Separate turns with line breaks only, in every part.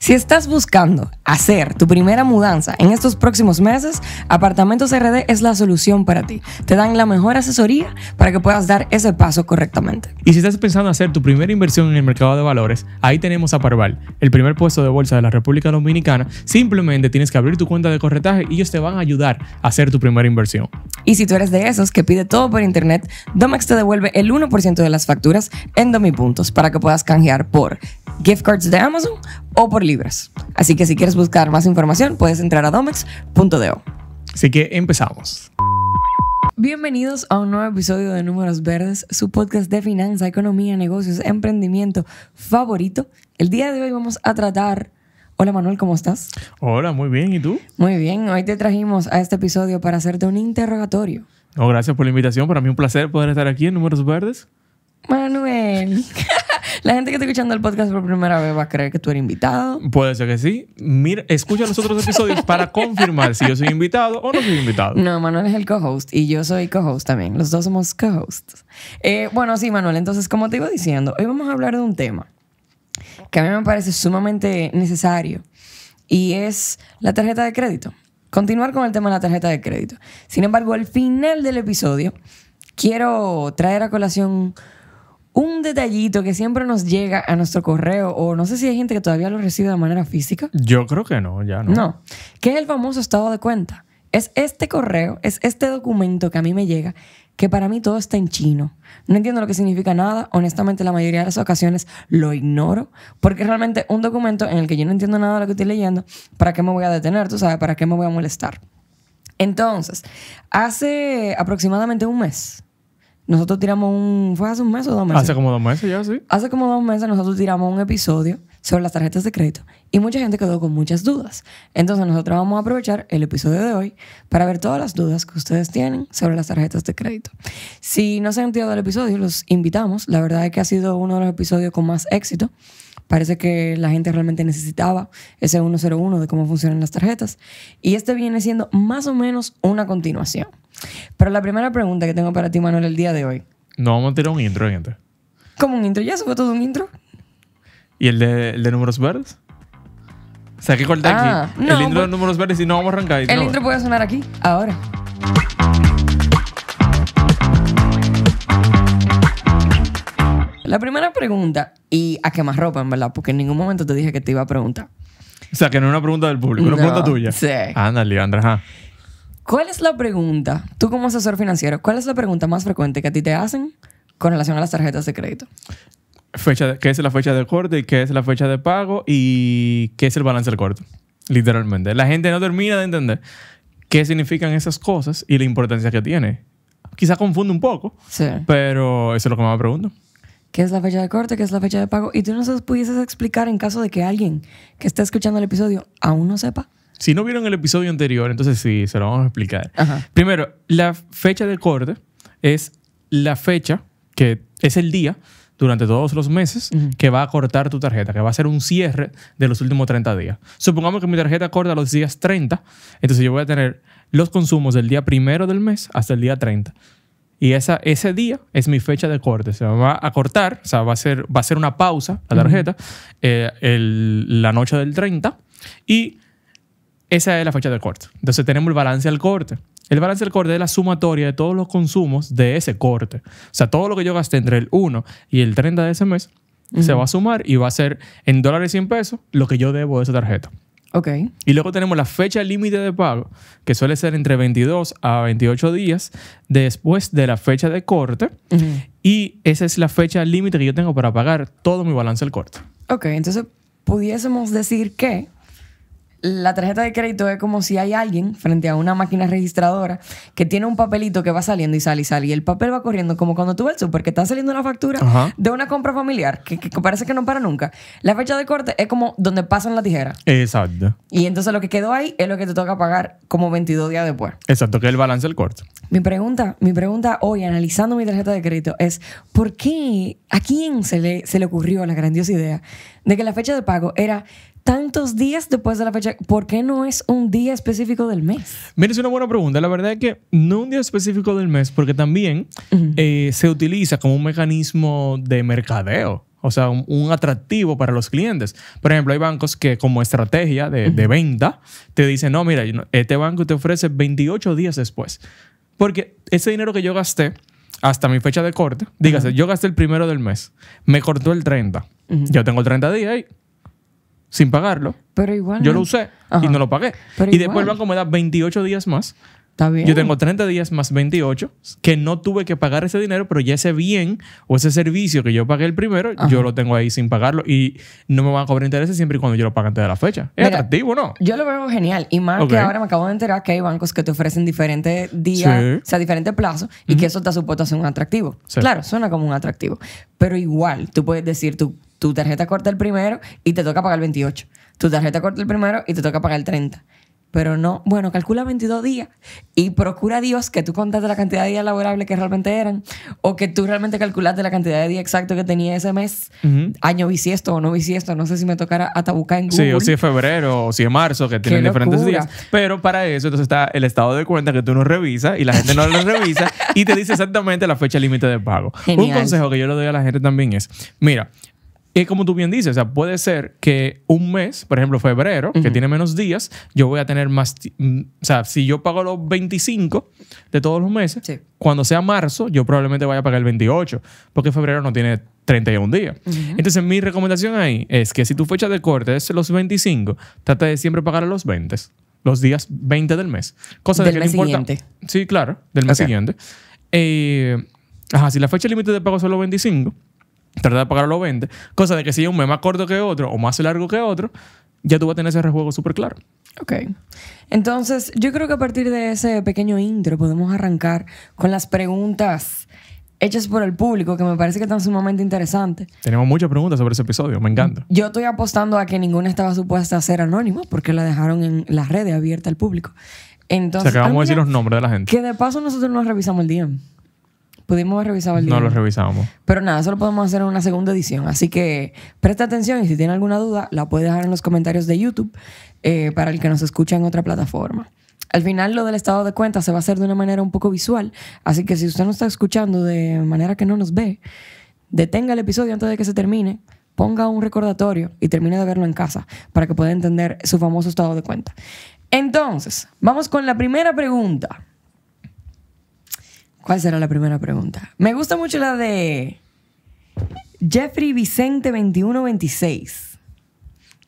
Si estás buscando hacer tu primera mudanza en estos próximos meses, Apartamentos RD es la solución para ti. Te dan la mejor asesoría para que puedas dar ese paso correctamente.
Y si estás pensando hacer tu primera inversión en el mercado de valores, ahí tenemos a Parval, el primer puesto de bolsa de la República Dominicana. Simplemente tienes que abrir tu cuenta de corretaje y ellos te van a ayudar a hacer tu primera inversión.
Y si tú eres de esos que pide todo por internet, Domex te devuelve el 1% de las facturas en Domipuntos para que puedas canjear por gift cards de Amazon o por libras. Así que si quieres buscar más información, puedes entrar a domex.do.
Así que empezamos.
Bienvenidos a un nuevo episodio de Números Verdes, su podcast de finanza, economía, negocios, emprendimiento favorito. El día de hoy vamos a tratar... Hola Manuel, ¿cómo estás?
Hola, muy bien. ¿Y tú?
Muy bien, hoy te trajimos a este episodio para hacerte un interrogatorio.
No, gracias por la invitación. Para mí un placer poder estar aquí en Números Verdes.
Manuel, la gente que está escuchando el podcast por primera vez va a creer que tú eres invitado.
Puede ser que sí. Mira, escucha los otros episodios para confirmar si yo soy invitado o no soy invitado.
No, Manuel es el co-host y yo soy co-host también. Los dos somos co-hosts. Bueno, sí, Manuel. Entonces, como te iba diciendo, hoy vamos a hablar de un tema que a mí me parece sumamente necesario y es la tarjeta de crédito. Continuar con el tema de la tarjeta de crédito. Sin embargo, al final del episodio quiero traer a colación un detallito que siempre nos llega a nuestro correo, o no sé si hay gente que todavía lo recibe de manera física.
Yo creo que no, ya no.
No, que es el famoso estado de cuenta. Es este correo, es este documento que a mí me llega, que para mí todo está en chino. No entiendo lo que significa nada. Honestamente, la mayoría de las ocasiones lo ignoro, porque realmente un documento en el que yo no entiendo nada de lo que estoy leyendo, ¿para qué me voy a detener? Tú sabes, ¿para qué me voy a molestar? Entonces, hace aproximadamente un mes, nosotros tiramos ¿fue hace un mes o 2 meses?
Hace como 2 meses ya, sí.
Hace como 2 meses nosotros tiramos un episodio sobre las tarjetas de crédito y mucha gente quedó con muchas dudas. Entonces nosotros vamos a aprovechar el episodio de hoy para ver todas las dudas que ustedes tienen sobre las tarjetas de crédito. Si no se han enterado del episodio, los invitamos. La verdad es que ha sido uno de los episodios con más éxito. Parece que la gente realmente necesitaba ese 101 de cómo funcionan las tarjetas. Y este viene siendo más o menos una continuación. Pero la primera pregunta que tengo para ti, Manuel, el día de hoy.
No, vamos a tirar un intro, gente.
¿Cómo un intro? ¿Ya se fue todo un intro?
¿Y el de Números Verdes? O sea, ¿qué corta aquí?
No,
el intro de Números Verdes y no vamos a arrancar.
El intro puede sonar aquí, ahora. La primera pregunta, y a quemarropa, en verdad, porque en ningún momento te dije que te iba a preguntar.
O sea, que no es una pregunta del público, es una pregunta tuya.
Sí.
Ándale, Andrés.
¿Cuál es la pregunta, tú como asesor financiero, cuál es la pregunta más frecuente que a ti te hacen con relación a las tarjetas de crédito?
¿Qué es la fecha de corte y qué es la fecha de pago y qué es el balance del corte? Literalmente. La gente no termina de entender qué significan esas cosas y la importancia que tiene. Quizá confunde un poco,
Sí.
pero eso es lo que me pregunto.
¿Qué es la fecha de corte? ¿Qué es la fecha de pago? Y tú no se pudieses explicar en caso de que alguien que esté escuchando el episodio aún no sepa.
Si no vieron el episodio anterior, entonces sí, se lo vamos a explicar.
Ajá.
Primero, la fecha de corte es la fecha que es el día durante todos los meses que va a cortar tu tarjeta, que va a ser un cierre de los últimos 30 días. Supongamos que mi tarjeta corta los días 30, entonces yo voy a tener los consumos del día 1 del mes hasta el día 30. Y ese día es mi fecha de corte. Se va a cortar, o sea, va a ser una pausa la tarjeta la noche del 30 y esa es la fecha de corte. Entonces tenemos el balance al corte. El balance del corte es la sumatoria de todos los consumos de ese corte. O sea, todo lo que yo gasté entre el 1 y el 30 de ese mes se va a sumar y va a ser en dólares y en pesos lo que yo debo de esa tarjeta.
Ok.
Y luego tenemos la fecha límite de pago, que suele ser entre 22 a 28 días después de la fecha de corte. Y esa es la fecha límite que yo tengo para pagar todo mi balance del corte.
Ok, entonces pudiésemos decir que la tarjeta de crédito es como si hay alguien frente a una máquina registradora que tiene un papelito que va saliendo y sale y sale. Y el papel va corriendo como cuando tú vas al súper, que está saliendo una factura de una compra familiar que parece que no para nunca. La fecha de corte es como donde pasan la tijera.
Exacto.
Y entonces lo que quedó ahí es lo que te toca pagar como 22 días después.
Exacto, que es el balance del corte.
Mi pregunta hoy, analizando mi tarjeta de crédito, es ¿por qué a quién se le ocurrió la grandiosa idea de que la fecha de pago era tantos días después de la fecha? ¿Por qué no es un día específico del mes?
Mira, es una buena pregunta. La verdad es que no un día específico del mes, porque también se utiliza como un mecanismo de mercadeo. O sea, un atractivo para los clientes. Por ejemplo, hay bancos que como estrategia de venta te dicen, no, mira, este banco te ofrece 28 días después. Porque ese dinero que yo gasté hasta mi fecha de corte, dígase, yo gasté el 1 del mes, me cortó el 30. Yo tengo 30 días ahí sin pagarlo.
Pero igual.
Yo lo usé y no lo pagué.
Pero
y después el banco me da 28 días más.
Está bien.
Yo tengo 30 días más 28 que no tuve que pagar ese dinero, pero ya ese bien o ese servicio que yo pagué el primero, yo lo tengo ahí sin pagarlo y no me van a cobrar intereses siempre y cuando yo lo pague antes de la fecha. Es atractivo, ¿no?
Yo lo veo genial. Y más que ahora me acabo de enterar que hay bancos que te ofrecen diferentes días, o sea, diferentes plazos y que eso está supuesto a ser un atractivo. Sí. Claro, suena como un atractivo. Pero igual, tú puedes decir, tu tarjeta corta el primero y te toca pagar el 28. Tu tarjeta corta el primero y te toca pagar el 30. Pero no, bueno, calcula 22 días y procura a Dios que tú contaste la cantidad de días laborables que realmente eran o que tú realmente calculaste la cantidad de días exactos que tenía ese mes, año bisiesto o no bisiesto, no sé si me tocará hasta buscar en Google.
Sí, o si es febrero o si es marzo, que tienen diferentes días. Pero para eso entonces está el estado de cuenta que tú no revisas y la gente no lo revisa y te dice exactamente la fecha límite de pago. Genial. Un consejo que yo le doy a la gente también es, mira, y como tú bien dices, o sea, puede ser que un mes, por ejemplo, febrero, que tiene menos días, yo voy a tener más... O sea, si yo pago los 25 de todos los meses, cuando sea marzo, yo probablemente vaya a pagar el 28, porque febrero no tiene 31 días. Entonces, mi recomendación ahí es que si tu fecha de corte es los 25, trata de siempre pagar a los 20, los días 20 del mes. Cosa
del
de que
mes
no importa...
siguiente.
Sí, claro, del mes siguiente. Si la fecha límite de pago son los 25... Trata de pagar a los 20. Cosa de que si es un mes más corto que otro o más largo que otro, ya tú vas a tener ese rejuego súper claro.
Ok. Entonces, yo creo que a partir de ese pequeño intro podemos arrancar con las preguntas hechas por el público, que me parece que están sumamente interesantes.
Tenemos muchas preguntas sobre ese episodio. Me encanta.
Yo estoy apostando a que ninguna estaba supuesta a ser anónima porque la dejaron en las redes abierta al público. Entonces,
o sea, que vamos a decir los nombres de la gente.
Que de paso nosotros no revisamos el DM. Pudimos haber revisado el
día. No
DM.
lo revisamos.
Pero nada, eso lo podemos hacer en una segunda edición. Así que presta atención y si tiene alguna duda, la puede dejar en los comentarios de YouTube para el que nos escucha en otra plataforma. Al final, lo del estado de cuenta se va a hacer de una manera un poco visual. Así que si usted no está escuchando de manera que no nos ve, detenga el episodio antes de que se termine, ponga un recordatorio y termine de verlo en casa para que pueda entender su famoso estado de cuenta. Entonces, vamos con la primera pregunta. ¿Cuál será la primera pregunta? Me gusta mucho la de Jeffrey Vicente 2126,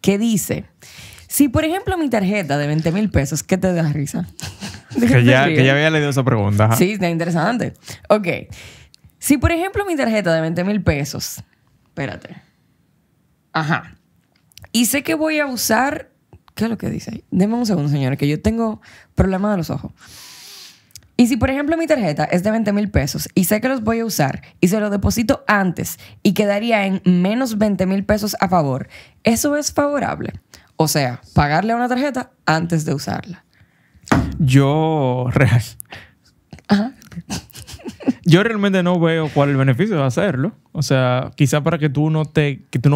que dice, si por ejemplo mi tarjeta de 20,000 pesos, ¿qué te da risa?
que ya había leído esa pregunta. Ajá.
Sí, está interesante. Ok. Si por ejemplo mi tarjeta de 20,000 pesos, espérate. Ajá. Y sé que voy a usar, ¿qué es lo que dice ahí? Deme un segundo, señores, que yo tengo problema de los ojos. Y si, por ejemplo, mi tarjeta es de 20,000 pesos y sé que los voy a usar y se lo deposito antes y quedaría en menos 20,000 pesos a favor, ¿eso es favorable? O sea, pagarle a una tarjeta antes de usarla.
Yo realmente no veo cuál es el beneficio de hacerlo. O sea, quizá para que tú no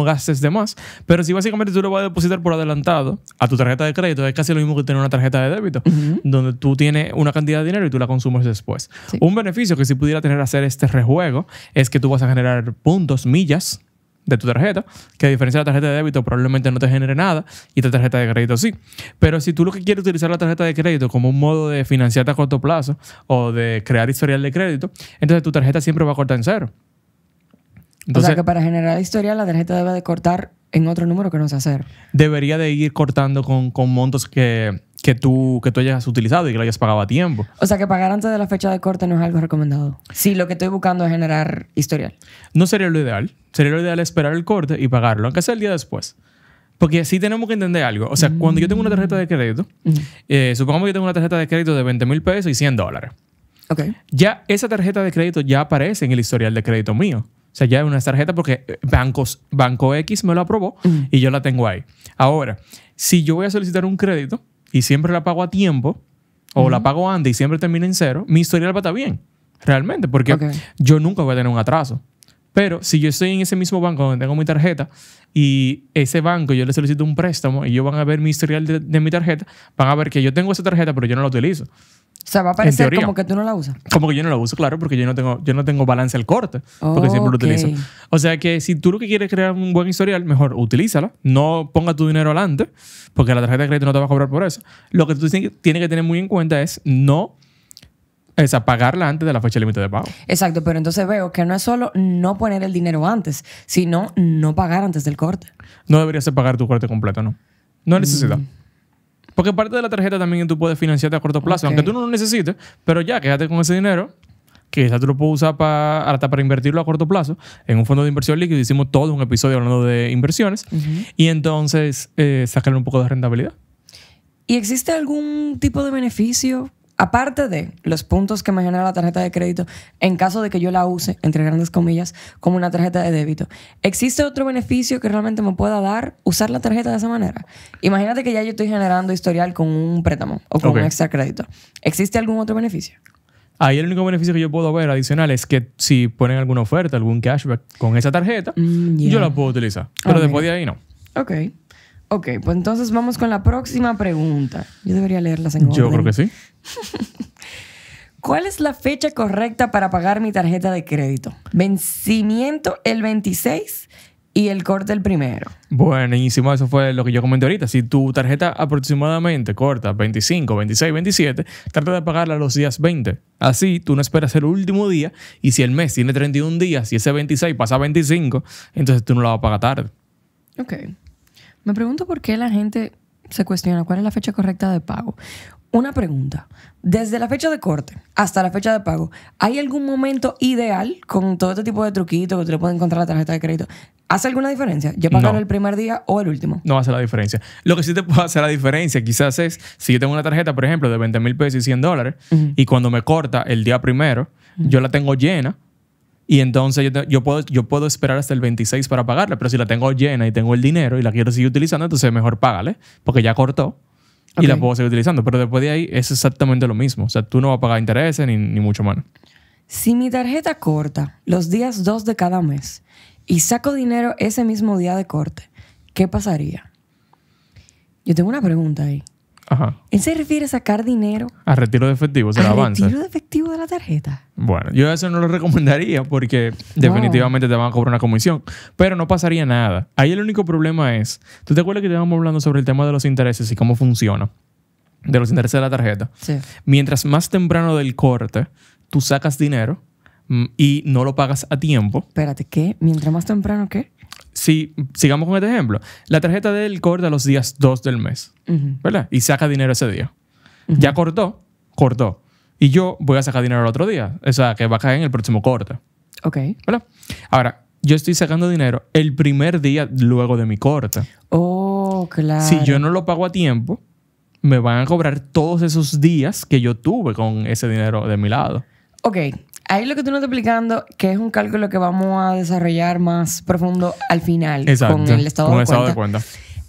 gastes de más. Pero si básicamente tú lo vas a depositar por adelantado a tu tarjeta de crédito, es casi lo mismo que tener una tarjeta de débito, donde tú tienes una cantidad de dinero y tú la consumes después. Sí. Un beneficio que si pudiera tener hacer este rejuego es que tú vas a generar puntos, millas de tu tarjeta, que a diferencia de la tarjeta de débito probablemente no te genere nada y tu tarjeta de crédito sí. Pero si tú lo que quieres utilizar la tarjeta de crédito como un modo de financiarte a corto plazo o de crear historial de crédito, entonces tu tarjeta siempre va a cortar en cero. Entonces,
o sea que para generar historial la tarjeta debe de cortar en otro número que no sea cero.
Debería de ir cortando con montos que tú hayas utilizado y que lo hayas pagado a tiempo.
O sea que pagar antes de la fecha de corte no es algo recomendado. Si lo que estoy buscando es generar historial.
No sería lo ideal. Sería lo ideal esperar el corte y pagarlo, aunque sea el día después. Porque sí tenemos que entender algo. O sea, cuando yo tengo una tarjeta de crédito, supongamos que yo tengo una tarjeta de crédito de 20,000 pesos y $100.
Okay.
Ya esa tarjeta de crédito ya aparece en el historial de crédito mío. O sea, ya es una tarjeta porque Banco X me lo aprobó y yo la tengo ahí. Ahora, si yo voy a solicitar un crédito y siempre la pago a tiempo o la pago antes y siempre termina en cero, mi historial va a estar bien, realmente, porque yo nunca voy a tener un atraso. Pero si yo estoy en ese mismo banco donde tengo mi tarjeta y ese banco yo le solicito un préstamo y ellos van a ver mi historial de mi tarjeta, van a ver que yo tengo esa tarjeta pero yo no la utilizo.
O sea, va a
En
parecer
teoría.
como que tú no la usas.
Como que yo no lo uso, claro, porque yo no tengo balance al corte, porque siempre lo
Ok.
utilizo. O sea que si tú lo que quieres es crear un buen historial, mejor utilízala. No ponga tu dinero adelante, porque la tarjeta de crédito no te va a cobrar por eso. Lo que tú tienes que tener muy en cuenta es pagarla antes de la fecha límite de pago.
Exacto, pero entonces veo que no es solo no poner el dinero antes, sino no pagar antes del corte.
No deberías de pagar tu corte completo, ¿no? No hay necesidad. Porque parte de la tarjeta también tú puedes financiarte a corto plazo,
Ok.
aunque tú no lo necesites, pero ya quédate con ese dinero, que quizás tú lo puedes usar hasta para invertirlo a corto plazo en un fondo de inversión líquido. Hicimos todo un episodio hablando de inversiones y entonces sacarle un poco de rentabilidad.
¿Y existe algún tipo de beneficio, aparte de los puntos que me genera la tarjeta de crédito, en caso de que yo la use, entre grandes comillas, como una tarjeta de débito? ¿Existe otro beneficio que realmente me pueda dar usar la tarjeta de esa manera? Imagínate que ya yo estoy generando historial con un préstamo o con
Ok.
un extra crédito. ¿Existe algún otro beneficio?
Ahí el único beneficio que yo puedo ver adicional es que si ponen alguna oferta, algún cashback con esa tarjeta,
Ya.
yo la puedo utilizar. Pero después
mira.
de ahí no.
Ok. Ok, pues entonces vamos con la próxima pregunta. Yo debería leerlas en
Yo
orden.
creo que sí.
¿Cuál es la fecha correcta para pagar mi tarjeta de crédito? Vencimiento el 26 y el corte el 1.
Buenísimo, eso fue lo que yo comenté ahorita. Si tu tarjeta aproximadamente corta 25, 26, 27, trata de pagarla los días 20. Así tú no esperas el último día y si el mes tiene 31 días y ese 26 pasa a 25, entonces tú no la vas a pagar tarde.
Ok. Me pregunto por qué la gente se cuestiona cuál es la fecha correcta de pago. Una pregunta. Desde la fecha de corte hasta la fecha de pago, ¿hay algún momento ideal con todo este tipo de truquitos que tú le puedes encontrar a la tarjeta de crédito? ¿Hace alguna diferencia? ¿Yo pagarlo
No.
el primer día o el último?
No hace la diferencia. Lo que sí te puede hacer la diferencia quizás es si yo tengo una tarjeta, por ejemplo, de 20,000 pesos y $100 y cuando me corta el día primero, yo la tengo llena y entonces yo puedo esperar hasta el 26 para pagarla, pero si la tengo llena y tengo el dinero y la quiero seguir utilizando, entonces mejor págale porque ya cortó y
Ok.
la puedo seguir utilizando. Pero después de ahí es exactamente lo mismo. O sea, tú no vas a pagar intereses ni mucho menos.
Si mi tarjeta corta los días 2 de cada mes y saco dinero ese mismo día de corte, ¿qué pasaría? Yo tengo una pregunta ahí.
Ajá.
¿Él se refiere a sacar dinero
A retiro de efectivo, se la
al
avanza.
retiro de efectivo de la tarjeta?
Bueno, yo eso no lo recomendaría porque definitivamente te van a cobrar una comisión, pero no pasaría nada. Ahí el único problema es, ¿tú te acuerdas que estábamos hablando sobre el tema de los intereses y cómo funciona? De los intereses de la tarjeta.
Sí.
Mientras más temprano del corte tú sacas dinero y no lo pagas a tiempo,
Espérate, ¿qué? Mientras más temprano, ¿qué?
si sigamos con este ejemplo, la tarjeta de él corta los días 2 del mes, ¿verdad? Y saca dinero ese día. Ya cortó. Y yo voy a sacar dinero el otro día. O sea, que va a caer en el próximo corte.
Ok.
¿Verdad? Ahora, yo estoy sacando dinero el primer día luego de mi corte.
Oh, claro.
Si yo no lo pago a tiempo, me van a cobrar todos esos días que yo tuve con ese dinero de mi lado.
Ok. Ahí lo que tú nos estás explicando, que es un cálculo que vamos a desarrollar más profundo al final
Exacto.
con el estado, de, cuenta,
de cuenta.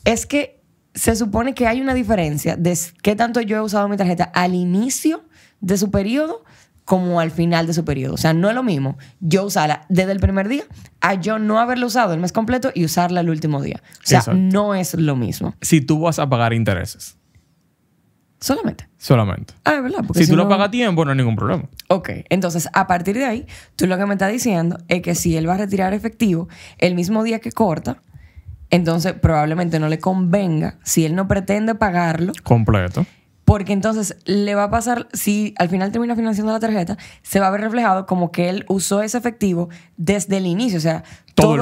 es que se supone que hay una diferencia de qué tanto yo he usado mi tarjeta al inicio de su periodo como al final de su periodo. O sea, no es lo mismo yo usarla desde el primer día a yo no haberla usado el mes completo y usarla el último día. O sea,
Exacto.
no es lo mismo.
Si tú vas a pagar intereses.
Solamente.
Solamente.
Ah, ¿verdad? Porque
Si tú
no...
lo pagas a tiempo, no hay ningún problema.
Ok, entonces a partir de ahí, tú lo que me estás diciendo es que si él va a retirar efectivo el mismo día que corta, entonces probablemente no le convenga si él no pretende pagarlo,
Completo.
porque entonces le va a pasar, si al final termina financiando la tarjeta, se va a ver reflejado como que él usó ese efectivo desde el inicio. O sea,
Todo el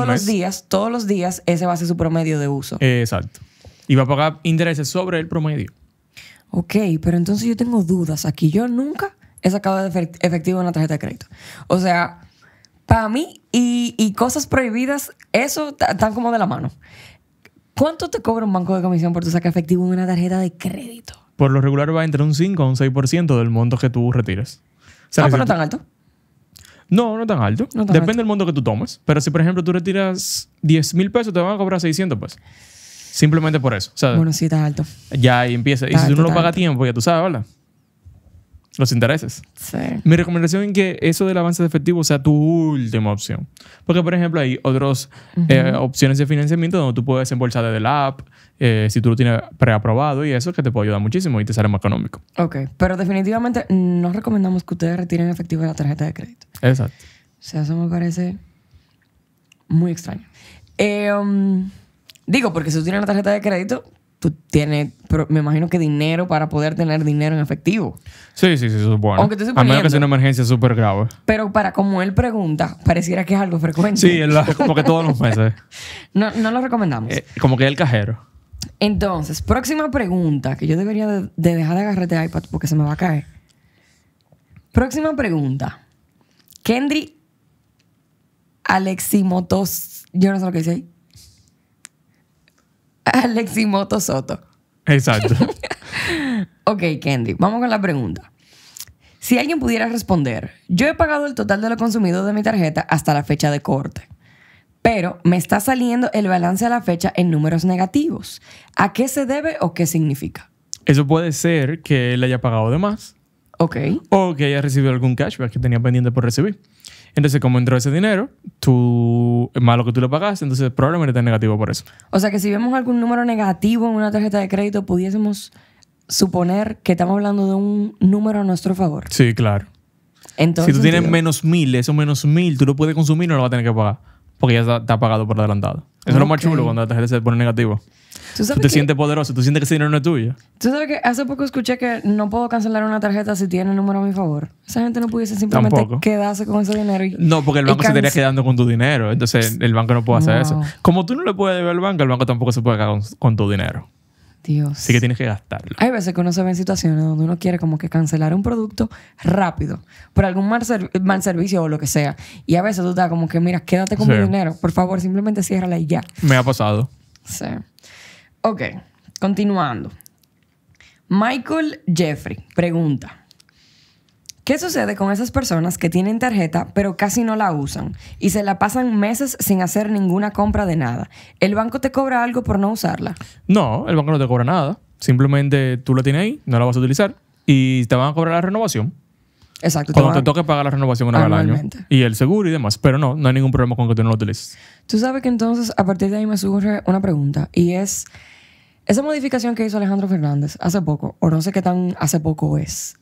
todos los días ese va a ser su promedio de uso.
Exacto. Y va a pagar intereses sobre el promedio.
Ok, pero entonces yo tengo dudas aquí. Yo nunca he sacado efectivo en una tarjeta de crédito. O sea, para mí y cosas prohibidas, eso están como de la mano. ¿Cuánto te cobra un banco de comisión por tu sacar efectivo en una tarjeta de crédito?
Por lo regular va entre un 5 a un 6% del monto que tú retires. O sea,
Ah,
que
pero no
si
tan alto.
no tan alto.
No tan
Depende
alto.
del monto que tú tomes. Pero si, por ejemplo, tú retiras 10,000 pesos, te van a cobrar 600 pesos. Simplemente por eso. O sea,
Bueno, sí, está alto.
ya ahí empieza. Y
Está
si tú no
alto,
lo
está
pagas a
alto.
tiempo, ya tú sabes, ¿verdad? los intereses.
Sí.
Mi recomendación es que eso del avance de efectivo sea tu última opción. Porque, por ejemplo, hay otras opciones de financiamiento donde tú puedes embolsar desde la app, si tú lo tienes preaprobado y eso, que te puede ayudar muchísimo y te sale más económico.
Ok, pero definitivamente no recomendamos que ustedes retiren efectivo de la tarjeta de crédito.
Exacto.
O sea, eso me parece muy extraño. Digo, porque si tú tienes una tarjeta de crédito, tú tienes, pero me imagino que dinero para poder tener dinero en efectivo.
Sí, eso es bueno.
Aunque te estoy
a menos que
poniendo.
sea una emergencia súper grave.
Pero para como él pregunta, pareciera que es algo frecuente.
Sí, como que todos los meses.
No lo recomendamos.
Como que el cajero.
Entonces, próxima pregunta, que yo debería de dejar de agarrar este iPad porque se me va a caer. Próxima pregunta. Kendry Aleximotos... Yo no sé lo que dice ahí. Aleximoto Soto.
Exacto.
Ok, Kendry, vamos con la pregunta. Si alguien pudiera responder, yo he pagado el total de lo consumido de mi tarjeta hasta la fecha de corte, pero me está saliendo el balance a la fecha en números negativos. ¿A qué se debe o qué significa?
Eso puede ser que él haya pagado de más
Ok.
o que haya recibido algún cashback que tenía pendiente por recibir. Entonces, como entró ese dinero, más lo que tú le pagaste, entonces probablemente está negativo por eso.
O sea que si vemos algún número negativo en una tarjeta de crédito, pudiésemos suponer que estamos hablando de un número a nuestro favor.
Sí, claro.
Entonces,
Si tú tienes menos 1,000, esos menos 1,000, tú lo puedes consumir y no lo vas a tener que pagar. Porque ya está pagado por adelantado. Eso es lo más chulo cuando la tarjeta se pone negativa.
¿Tú
Tú te sientes poderoso, tú sientes que ese dinero no es tuyo.
Tú sabes que hace poco escuché que no puedo cancelar una tarjeta si tiene número a mi favor. Esa gente no pudiese simplemente
Tampoco.
quedarse con ese dinero.
No, porque el banco se estaría quedando con tu dinero. Entonces el banco no puede hacer eso.
Wow.
Como tú no le puedes deber al banco, el banco tampoco se puede quedar con tu dinero.
Dios.
Así que tienes que gastarlo.
Hay veces que uno se ve en situaciones donde uno quiere como que cancelar un producto rápido por algún mal servicio o lo que sea. Y a veces tú estás como que, mira, quédate con mi dinero. Por favor, simplemente ciérrala y ya.
Me ha pasado.
Sí. Ok, continuando. Michael Jeffrey pregunta: ¿qué sucede con esas personas que tienen tarjeta pero casi no la usan y se la pasan meses sin hacer ninguna compra de nada? ¿El banco te cobra algo por no usarla?
No, el banco no te cobra nada. Simplemente tú la tienes ahí, no la vas a utilizar y te van a cobrar la renovación.
Exacto.
Cuando te toque pagar la renovación una vez al año.
Anualmente.
Y el seguro y demás. Pero no hay ningún problema con que tú no lo utilices.
Tú sabes que entonces a partir de ahí me surge una pregunta y es esa modificación que hizo Alejandro Fernández hace poco, o no sé qué tan hace poco es,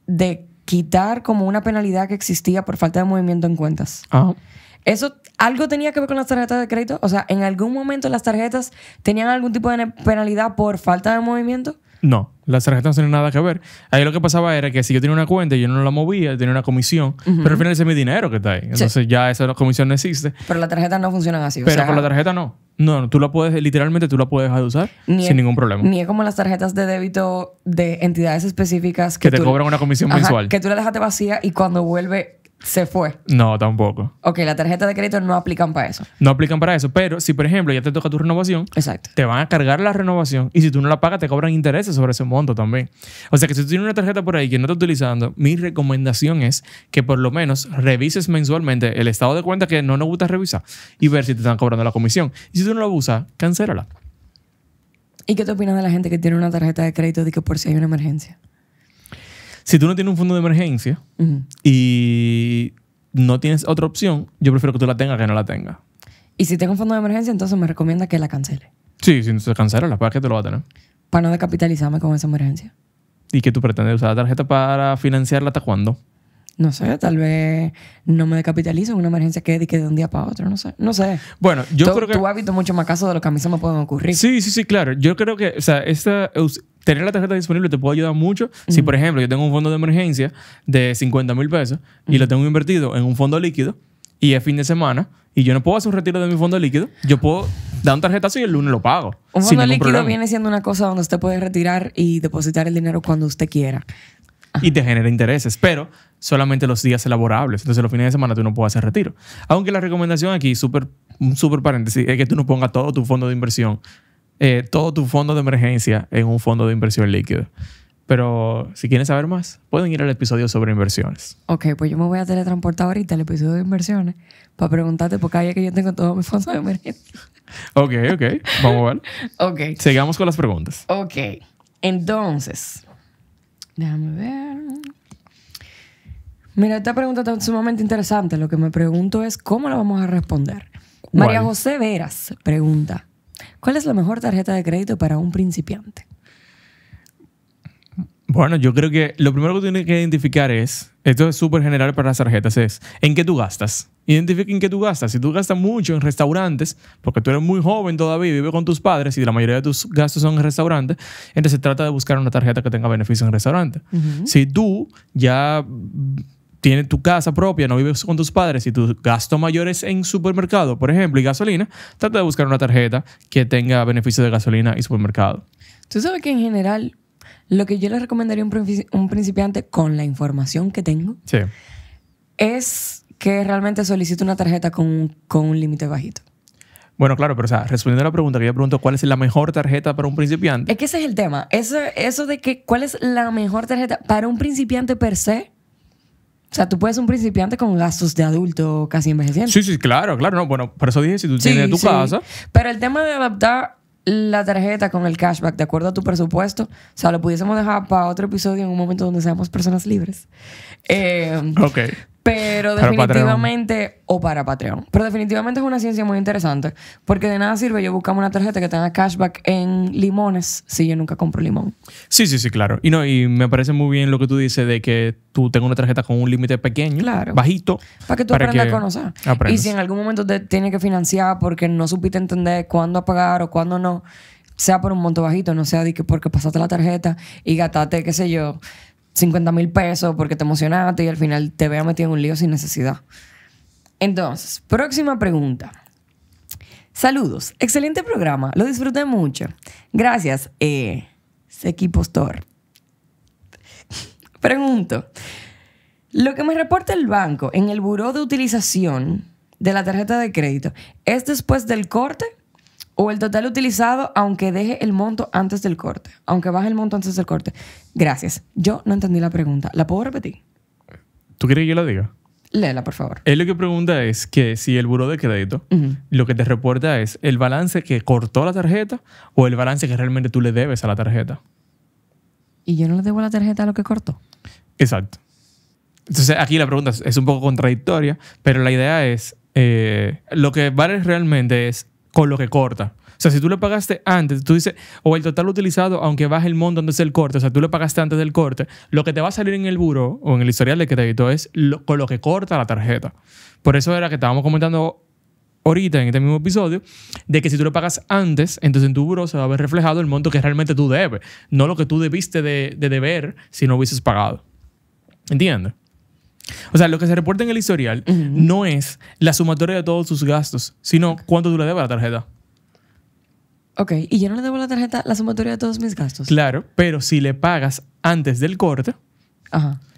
de quitar como una penalidad que existía por falta de movimiento en cuentas.
Ajá.
¿Eso algo tenía que ver con las tarjetas de crédito? O sea, ¿en algún momento las tarjetas tenían algún tipo de penalidad por falta de movimiento?
No, las tarjetas no tienen nada que ver. Ahí lo que pasaba era que si yo tenía una cuenta y yo no la movía, tenía una comisión, pero al final ese es mi dinero que está ahí. Entonces ya esa comisión no existe.
Pero las tarjetas no funcionan así.
Pero
o sea,
con la tarjeta no. No, tú la puedes, literalmente tú la puedes dejar de usar sin ningún problema.
Ni es como las tarjetas de débito de entidades específicas
Que te cobran una comisión mensual.
Que tú la dejaste vacía y cuando vuelve se fue.
No, tampoco.
Ok, la tarjeta de crédito no aplican para eso.
No aplican para eso. Pero si, por ejemplo, ya te toca tu renovación,
Exacto.
te van a cargar la renovación y si tú no la pagas, te cobran intereses sobre ese monto también. O sea que si tú tienes una tarjeta por ahí que no estás utilizando, mi recomendación es que por lo menos revises mensualmente el estado de cuenta que no nos gusta revisar y ver si te están cobrando la comisión. Y si tú no la usas, cancélala.
¿Y qué te opinas de la gente que tiene una tarjeta de crédito de que por si hay una emergencia?
Si tú no tienes un fondo de emergencia y no tienes otra opción, yo prefiero que tú la tengas que no la tengas.
Y si tengo un fondo de emergencia, entonces me recomienda que la cancele.
Sí, si se cancela, la pagas que te lo va a tener.
Para no decapitalizarme con esa emergencia.
¿Y que tú pretendes usar la tarjeta para financiarla hasta cuándo?
No sé, tal vez no me decapitalizo en una emergencia que de un día para otro, no sé. No sé.
Bueno, yo creo que...
Tú has visto mucho más casos de lo que a mí se me pueden ocurrir.
Sí, claro. Yo creo que, o sea, tener la tarjeta disponible te puede ayudar mucho. Si, por ejemplo, yo tengo un fondo de emergencia de 50,000 pesos y lo tengo invertido en un fondo líquido y es fin de semana y yo no puedo hacer un retiro de mi fondo líquido, yo puedo dar un tarjetazo y el lunes lo pago.
Un
sin
fondo
ningún
líquido
problema.
viene siendo una cosa donde usted puede retirar y depositar el dinero cuando usted quiera.
Y te genera intereses, pero solamente los días laborables. Entonces, los fines de semana tú no puedes hacer retiro. Aunque la recomendación aquí, súper paréntesis, es que tú no pongas todo tu fondo de inversión, todo tu fondo de emergencia en un fondo de inversión líquido. Pero si quieren saber más, pueden ir al episodio sobre inversiones.
Ok, pues yo me voy a teletransportar ahorita al episodio de inversiones para preguntarte por qué hay que yo tengo todos mis fondos de emergencia.
Ok. Vamos a ver.
Ok.
Sigamos con las preguntas.
Ok. Entonces, déjame ver. Mira, esta pregunta está sumamente interesante. Lo que me pregunto es cómo la vamos a responder. María José Veras pregunta, ¿cuál es la mejor tarjeta de crédito para un principiante?
Bueno, yo creo que lo primero que tienes que identificar esto es súper general para las tarjetas, es ¿en qué tú gastas? Identifica en qué tú gastas. Si tú gastas mucho en restaurantes, porque tú eres muy joven todavía y vives con tus padres y la mayoría de tus gastos son en restaurantes, entonces trata de buscar una tarjeta que tenga beneficios en restaurante. Si tú ya tienes tu casa propia, no vives con tus padres y tu gasto mayor es en supermercado, por ejemplo, y gasolina, trata de buscar una tarjeta que tenga beneficios de gasolina y supermercado.
Tú sabes que en general lo que yo le recomendaría a un principiante con la información que tengo es que realmente solicite una tarjeta con un límite bajito.
Bueno, claro, pero o sea, respondiendo a la pregunta que yo pregunto, ¿cuál es la mejor tarjeta para un principiante?
Es que ese es el tema. Eso de que cuál es la mejor tarjeta para un principiante per se. O sea, tú puedes ser un principiante con gastos de adulto casi envejeciente.
Sí, claro. No, bueno, por eso dije, si tú tienes tu casa.
Pero el tema de adaptar la tarjeta con el cashback de acuerdo a tu presupuesto, o sea, lo pudiésemos dejar para otro episodio en un momento donde seamos personas libres.
Ok.
Pero definitivamente, o para Patreon. Pero definitivamente es una ciencia muy interesante. Porque de nada sirve yo buscar una tarjeta que tenga cashback en limones si yo nunca compro limón.
Sí, claro. Y me parece muy bien lo que tú dices de que tú tengas una tarjeta con un límite pequeño, bajito.
Para que tú aprendas a conocer. Y si en algún momento te tienes que financiar porque no supiste entender cuándo pagar o cuándo no, sea por un monto bajito, no sea de que porque pasaste la tarjeta y gastaste, qué sé yo, 50,000 pesos porque te emocionaste y al final te veas metido en un lío sin necesidad. Entonces, próxima pregunta. Saludos. Excelente programa. Lo disfruté mucho. Gracias, Seki Postor. Pregunto. Lo que me reporta el banco en el buró de utilización de la tarjeta de crédito, ¿es después del corte o el total utilizado aunque deje el monto antes del corte? Aunque baje el monto antes del corte. Gracias. Yo no entendí la pregunta. ¿La puedo repetir?
¿Tú quieres que yo la diga?
Léela, por favor.
Él lo que pregunta es que si el buró de crédito lo que te reporta es el balance que cortó la tarjeta o el balance que realmente tú le debes a la tarjeta.
¿Y yo no le debo a la tarjeta a lo que cortó?
Exacto. Entonces aquí la pregunta es un poco contradictoria, pero la idea es, lo que vale realmente es con lo que corta. O sea, si tú le pagaste antes, tú dices, o el total utilizado, aunque baje el monto antes del corte, o sea, tú le pagaste antes del corte, lo que te va a salir en el buró o en el historial de crédito es con lo que corta la tarjeta. Por eso era que estábamos comentando ahorita en este mismo episodio, de que si tú le pagas antes, entonces en tu buró se va a ver reflejado el monto que realmente tú debes, no lo que tú debiste de deber si no hubieses pagado. ¿Entiendes? O sea, lo que se reporta en el historial no es la sumatoria de todos tus gastos, sino cuánto tú le debes a la tarjeta.
Ok, ¿y yo no le debo a la tarjeta la sumatoria de todos mis gastos?
Claro, pero si le pagas antes del corte,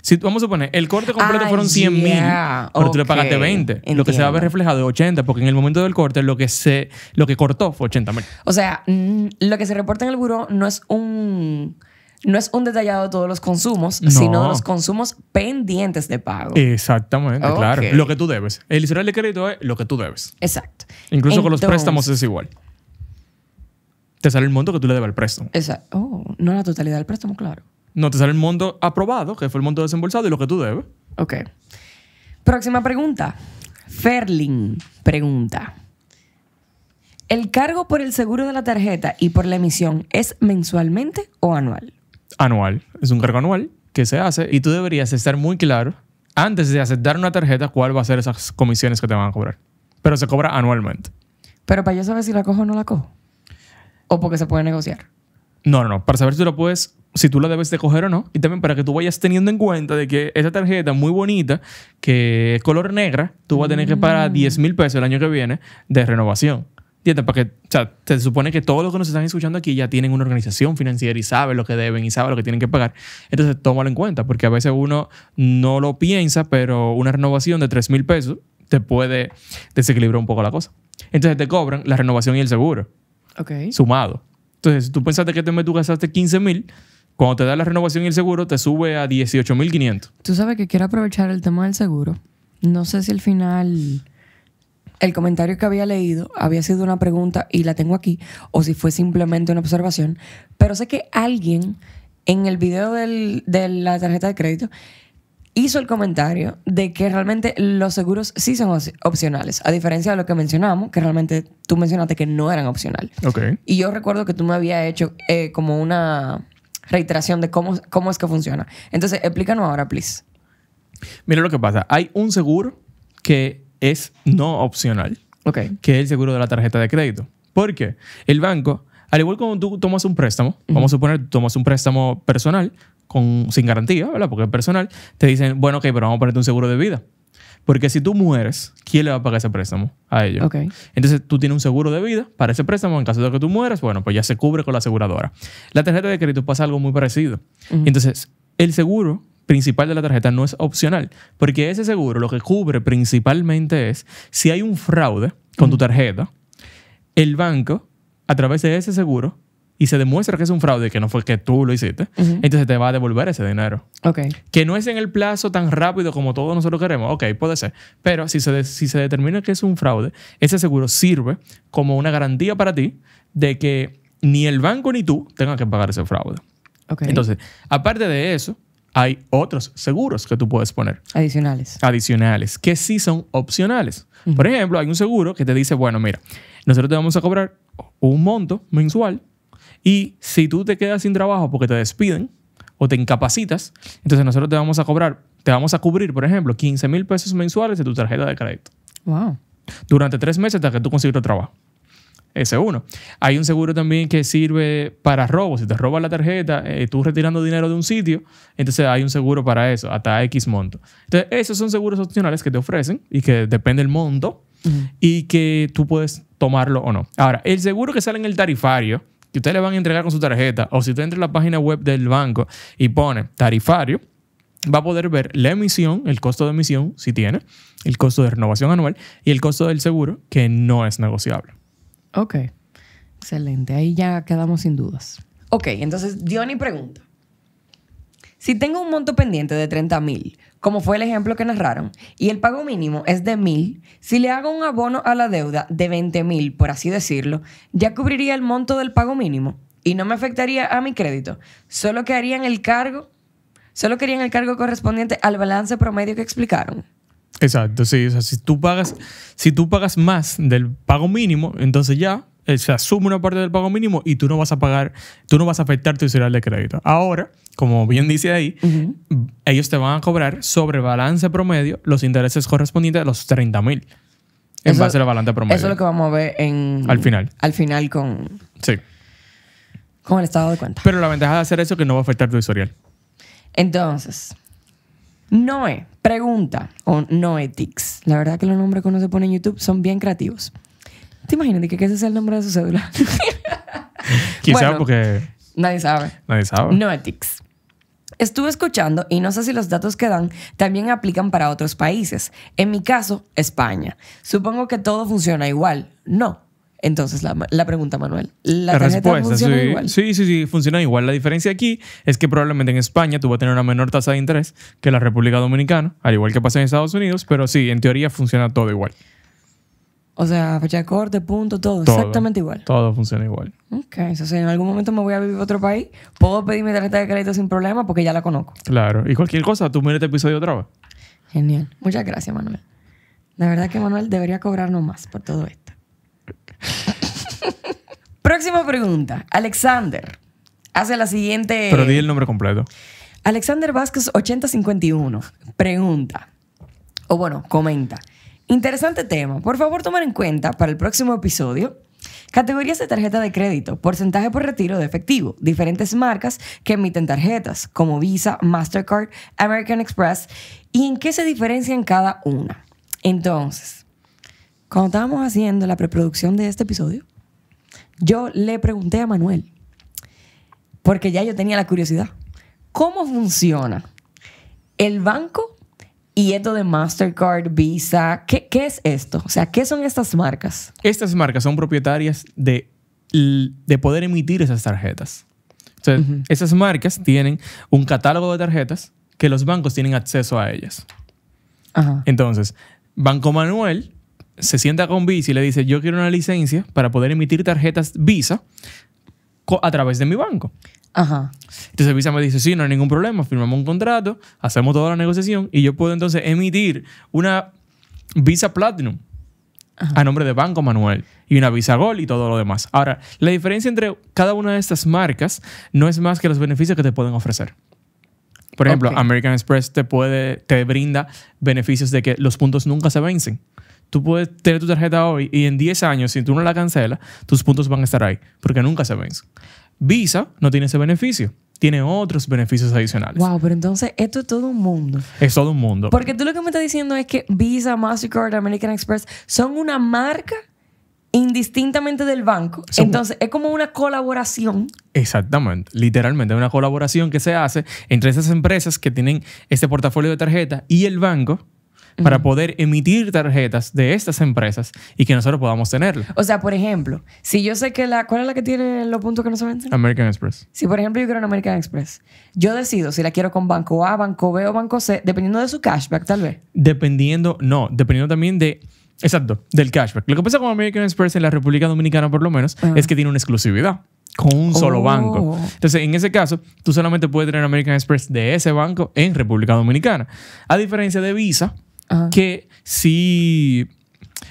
si, vamos a poner, el corte completo fueron 100,000, pero tú le pagaste 20.
Entiendo.
Lo que se va a ver reflejado es 80, porque en el momento del corte lo que cortó fue 80,000.
O sea, lo que se reporta en el buró no es un detallado de todos los consumos, sino de los consumos pendientes de pago.
Exactamente, claro. Lo que tú debes. El historial de crédito es lo que tú debes.
Exacto.
Incluso con los préstamos es igual. Te sale el monto que tú le debes al préstamo.
Exacto. Oh, no la totalidad del préstamo, claro.
No, te sale el monto aprobado, que fue el monto desembolsado, y lo que tú debes.
Ok. Próxima pregunta. Ferlin pregunta. ¿El cargo por el seguro de la tarjeta y por la emisión es mensualmente o anual?
Anual. Es un cargo anual que se hace y tú deberías estar muy claro antes de aceptar una tarjeta cuál va a ser esas comisiones que te van a cobrar. Pero se cobra anualmente.
Pero para yo saber si la cojo o no la cojo. ¿O porque se puede negociar?
No. Para saber si tú la puedes, si tú la debes de coger o no. Y también para que tú vayas teniendo en cuenta de que esa tarjeta muy bonita, que es color negra, tú vas a tener que pagar 10,000 pesos el año que viene de renovación. ¿Entiendes? Porque, o sea, se supone que todos los que nos están escuchando aquí ya tienen una organización financiera y saben lo que deben y saben lo que tienen que pagar. Entonces, tómalo en cuenta, porque a veces uno no lo piensa, pero una renovación de 3,000 pesos te puede desequilibrar un poco la cosa. Entonces, te cobran la renovación y el seguro.
Ok.
Sumado. Entonces, si tú pensaste que este mes tú gastaste 15,000, cuando te da la renovación y el seguro, te sube a 18,500.
Tú sabes que quiero aprovechar el tema del seguro. No sé si al final el comentario que había leído había sido una pregunta y la tengo aquí, o si fue simplemente una observación, pero sé que alguien en el video de la tarjeta de crédito hizo el comentario de que realmente los seguros sí son opcionales, a diferencia de lo que mencionamos, que realmente tú mencionaste que no eran opcionales.
Ok.
Y yo recuerdo que tú me habías hecho como una reiteración de cómo es que funciona. Entonces, explícanos ahora, please.
Mira lo que pasa. Hay un seguro que es no opcional,
Ok.
que es el seguro de la tarjeta de crédito. ¿Por qué? El banco, al igual como tú tomas un préstamo, vamos a suponer que tú tomas un préstamo personal sin garantía, ¿verdad? Porque es personal, te dicen, bueno, ok, pero vamos a ponerte un seguro de vida. Porque si tú mueres, ¿quién le va a pagar ese préstamo? A ellos.
Ok.
Entonces, tú tienes un seguro de vida para ese préstamo. En caso de que tú mueras, bueno, pues ya se cubre con la aseguradora. La tarjeta de crédito pasa algo muy parecido. Entonces, el seguro principal de la tarjeta no es opcional. Porque ese seguro lo que cubre principalmente es si hay un fraude con tu tarjeta, el banco, a través de ese seguro, y se demuestra que es un fraude, que no fue que tú lo hiciste, entonces te va a devolver ese dinero.
Ok.
Que no es en el plazo tan rápido como todos nosotros queremos. Ok, puede ser. Pero si se determina que es un fraude, ese seguro sirve como una garantía para ti de que ni el banco ni tú tengan que pagar ese fraude.
Ok.
Entonces, aparte de eso, hay otros seguros que tú puedes poner. Adicionales, que sí son opcionales. Por ejemplo, hay un seguro que te dice, bueno, mira, nosotros te vamos a cobrar un monto mensual y si tú te quedas sin trabajo porque te despiden o te incapacitas, entonces nosotros te vamos a cubrir, por ejemplo, 15,000 pesos mensuales de tu tarjeta de crédito.
Wow.
Durante 3 meses hasta que tú consigas otro trabajo. Ese uno. Hay un seguro también que sirve para robos. Si te roban la tarjeta, tú retirando dinero de un sitio, entonces hay un seguro para eso, hasta X monto. Entonces, esos son seguros opcionales que te ofrecen y que depende del monto y que tú puedes tomarlo o no. Ahora, el seguro que sale en el tarifario, que ustedes le van a entregar con su tarjeta, o si usted entra en la página web del banco y pone tarifario, va a poder ver la emisión, el costo de emisión, si tiene, el costo de renovación anual y el costo del seguro, que no es negociable.
Ok. Excelente. Ahí ya quedamos sin dudas. Ok, entonces Diony pregunta. Si tengo un monto pendiente de 30,000, como fue el ejemplo que narraron, y el pago mínimo es de 1,000, si le hago un abono a la deuda de 20,000, por así decirlo, ¿ya cubriría el monto del pago mínimo? Y no me afectaría a mi crédito. Solo quedarían el cargo correspondiente al balance promedio que explicaron.
Exacto, sí. O sea, si tú pagas más del pago mínimo, entonces ya se asume una parte del pago mínimo y tú no vas a afectar tu historial de crédito. Ahora, como bien dice ahí, ellos te van a cobrar sobre balance promedio los intereses correspondientes a los 30,000 en base al balance promedio.
Eso es lo que vamos a ver
al final.
Al final con el estado de cuenta.
Pero la ventaja de hacer eso es que no va a afectar tu historial.
Entonces, Noé pregunta, o Noetix. La verdad que los nombres que uno se pone en YouTube son bien creativos. ¿Te imaginas que ese es el nombre de su cédula?
Quizá porque...
Nadie sabe. Noetix. Estuve escuchando y no sé si los datos que dan también aplican para otros países. En mi caso, España. Supongo que todo funciona igual. No. Entonces, la pregunta, Manuel. ¿La tarjeta funciona igual?
Sí, funciona igual. La diferencia aquí es que probablemente en España tú vas a tener una menor tasa de interés que la República Dominicana, al igual que pasa en Estados Unidos, pero sí, en teoría funciona todo igual.
O sea, fecha de corte, punto, todo exactamente igual.
Todo funciona igual.
Ok, eso si en algún momento me voy a vivir a otro país, puedo pedir mi tarjeta de crédito sin problema porque ya la conozco.
Claro. Y cualquier cosa, tú mira este episodio otra vez.
Genial. Muchas gracias, Manuel. La verdad que Manuel debería cobrarnos más por todo esto. Próxima pregunta. Alexander hace la siguiente...
Pero di el nombre completo.
Alexander Vázquez 8051 pregunta, o bueno, comenta. Interesante tema. Por favor, tomar en cuenta para el próximo episodio categorías de tarjeta de crédito, porcentaje por retiro de efectivo, diferentes marcas que emiten tarjetas como Visa, Mastercard, American Express y en qué se diferencian cada una. Entonces, cuando estábamos haciendo la preproducción de este episodio, yo le pregunté a Manuel, porque ya yo tenía la curiosidad, ¿cómo funciona el banco y esto de Mastercard, Visa? ¿Qué es esto? O sea, ¿qué son estas marcas?
Estas marcas son propietarias de poder emitir esas tarjetas. Entonces, esas marcas tienen un catálogo de tarjetas que los bancos tienen acceso a ellas.
Ajá.
Entonces, Banco Manuel se sienta con Visa y le dice, yo quiero una licencia para poder emitir tarjetas Visa a través de mi banco.
Ajá.
Entonces Visa me dice, sí, no hay ningún problema, firmamos un contrato, hacemos toda la negociación y yo puedo entonces emitir una Visa Platinum a nombre de Banco Manuel y una Visa Gold y todo lo demás. Ahora, la diferencia entre cada una de estas marcas no es más que los beneficios que te pueden ofrecer. Por ejemplo,
Ok.
American Express te brinda beneficios de que los puntos nunca se vencen. Tú puedes tener tu tarjeta hoy y en 10 años, si tú no la cancelas, tus puntos van a estar ahí porque nunca se vencen. Visa no tiene ese beneficio. Tiene otros beneficios adicionales.
Wow, pero entonces esto es todo un mundo.
Es todo un mundo.
Porque tú lo que me estás diciendo es que Visa, Mastercard, American Express son una marca indistintamente del banco.
Son-
Entonces es como una colaboración.
Exactamente. Literalmente, una colaboración que se hace entre esas empresas que tienen este portafolio de tarjetas y el banco para poder emitir tarjetas de estas empresas y que nosotros podamos tenerlas.
O sea, por ejemplo, si yo sé que ¿cuál es la que tiene los puntos que no se vencen?
American Express.
Si, por ejemplo, yo quiero una American Express, yo decido si la quiero con Banco A, Banco B o Banco C, dependiendo de su cashback, tal vez.
Dependiendo también de... Exacto, del cashback. Lo que pasa con American Express en la República Dominicana, por lo menos, es que tiene una exclusividad con un solo banco. Entonces, en ese caso, tú solamente puedes tener American Express de ese banco en República Dominicana. A diferencia de Visa,
Ajá.
que sí...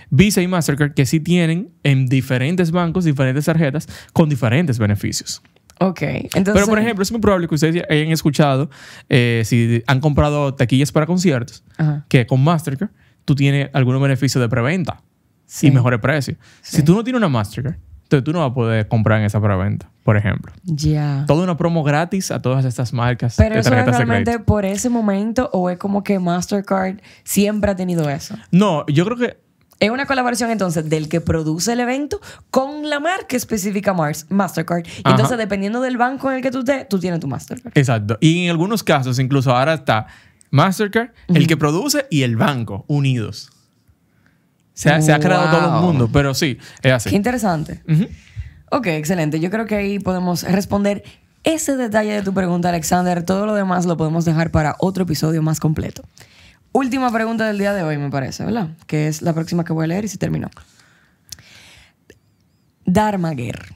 Visa y Mastercard que sí tienen en diferentes bancos, diferentes tarjetas, con diferentes beneficios.
Ok. Entonces,
Pero, por ejemplo, es muy probable que ustedes hayan escuchado, si han comprado taquillas para conciertos,
Ajá.
que con Mastercard tú tienes algunos beneficios de preventa
Sí.
y mejores precios.
Sí.
Si tú no tienes una Mastercard, entonces tú no vas a poder comprar en esa preventa, por ejemplo.
Ya.
Toda una promo gratis a todas estas marcas
Pero
de
eso es
tarjetas de
realmente
crédito.
por ese momento o es como que Mastercard siempre ha tenido eso.
No, yo creo que
Es una colaboración entonces del que produce el evento con la marca específica Mastercard. Y
Ajá.
entonces, dependiendo del banco en el que tú estés, tú tienes tu Mastercard.
exacto. Y en algunos casos, incluso ahora está Mastercard, el que produce y el banco unidos. Se ha creado todo
Wow.
un mundo, pero sí, es así.
Qué interesante.
Ujú.
Ok, excelente. Yo creo que ahí podemos responder ese detalle de tu pregunta, Alexander. Todo lo demás lo podemos dejar para otro episodio más completo. Última pregunta del día de hoy, me parece, ¿verdad? Que es la próxima que voy a leer y se terminó. Darmaguer.